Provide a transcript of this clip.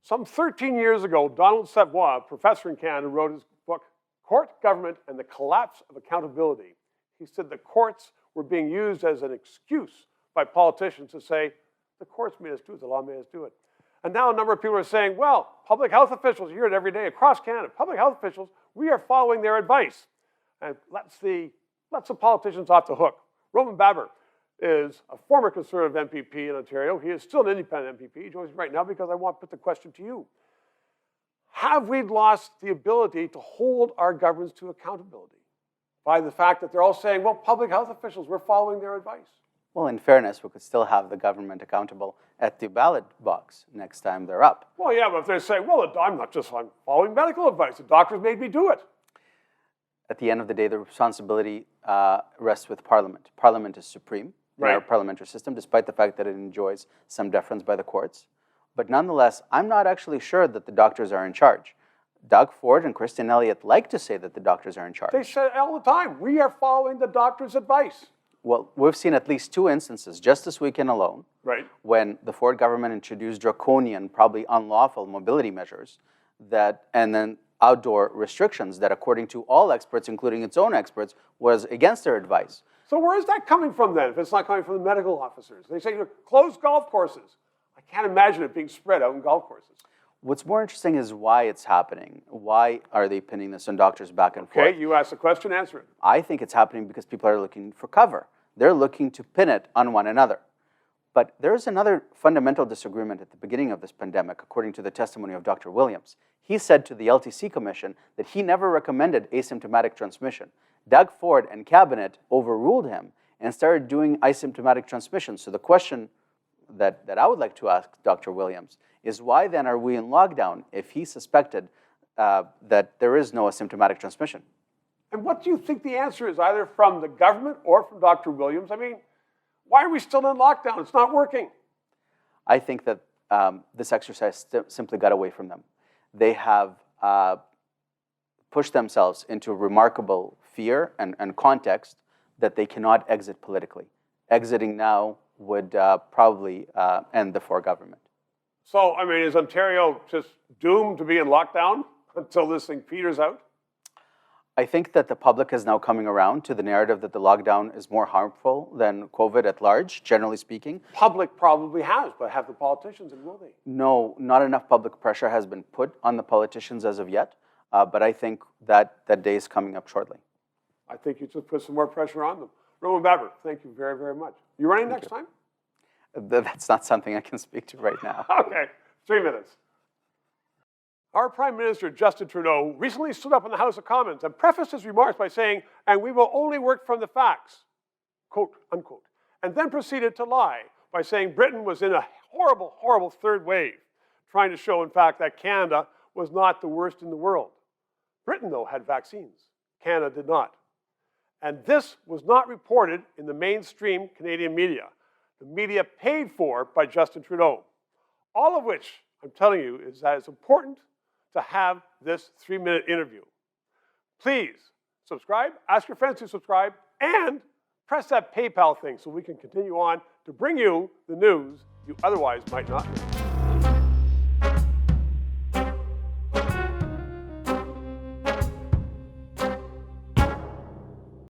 Some 13 years ago, Donald Savoy, a professor in Canada, wrote his book, Court, Government, and the Collapse of Accountability. He said the courts were being used as an excuse by politicians to say, the courts made us do it, the law made us do it. And now a number of people are saying, well, public health officials, you hear it every day across Canada, public health officials, we are following their advice. And lets the politicians off the hook. Roman Baber is a former Conservative MPP in Ontario. He is still an independent MPP. He joins me right now because I want to put the question to you. Have we lost the ability to hold our governments to accountability by the fact that they're all saying, well, public health officials, we're following their advice? Well, in fairness, we could still have the government accountable at the ballot box next time they're up. Well, yeah, but if they say, well, I'm following medical advice. The doctors made me do it. At the end of the day, the responsibility rests with Parliament. Parliament is supreme in our parliamentary system, despite the fact that it enjoys some deference by the courts. But nonetheless, I'm not actually sure that the doctors are in charge. Doug Ford and Stephen Elliot like to say that the doctors are in charge. They say all the time, we are following the doctor's advice. Well, we've seen at least 2 instances just this weekend alone when the Ford government introduced draconian, probably unlawful mobility measures and then outdoor restrictions that, according to all experts, including its own experts, was against their advice. So where is that coming from then, if it's not coming from the medical officers? They say, close golf courses. I can't imagine it being spread out in golf courses. What's more interesting is why it's happening. Why are they pinning this on doctors back and forth? Okay, you ask the question, answer it. I think it's happening because people are looking for cover. They're looking to pin it on one another. But there's another fundamental disagreement at the beginning of this pandemic, according to the testimony of Dr. Williams. He said to the LTC Commission that he never recommended asymptomatic transmission. Doug Ford and Cabinet overruled him and started doing asymptomatic transmission. So the question that I would like to ask Dr. Williams is, why then are we in lockdown if he suspected that there is no asymptomatic transmission? And what do you think the answer is, either from the government or from Dr. Williams? I mean, why are we still in lockdown? It's not working. I think that this exercise simply got away from them. They have pushed themselves into remarkable fear and context that they cannot exit politically. Exiting now would probably end the Ford government. So, I mean, is Ontario just doomed to be in lockdown until this thing peters out? I think that the public is now coming around to the narrative that the lockdown is more harmful than COVID at large, generally speaking. Public probably has, but have the politicians, and will they? No, not enough public pressure has been put on the politicians as of yet, but I think that day is coming up shortly. I think you should put some more pressure on them. Roman Baber, thank you very, very much. You running next time? That's not something I can speak to right now. Okay, 3 minutes. Our Prime Minister, Justin Trudeau, recently stood up in the House of Commons and prefaced his remarks by saying, and we will only work from the facts, quote, unquote, and then proceeded to lie by saying Britain was in a horrible, horrible third wave, trying to show, in fact, that Canada was not the worst in the world. Britain, though, had vaccines. Canada did not. And this was not reported in the mainstream Canadian media, the media paid for by Justin Trudeau. All of which, I'm telling you, is that it's important to have this 3-minute interview. Please subscribe, ask your friends to subscribe, and press that PayPal thing so we can continue on to bring you the news you otherwise might not know.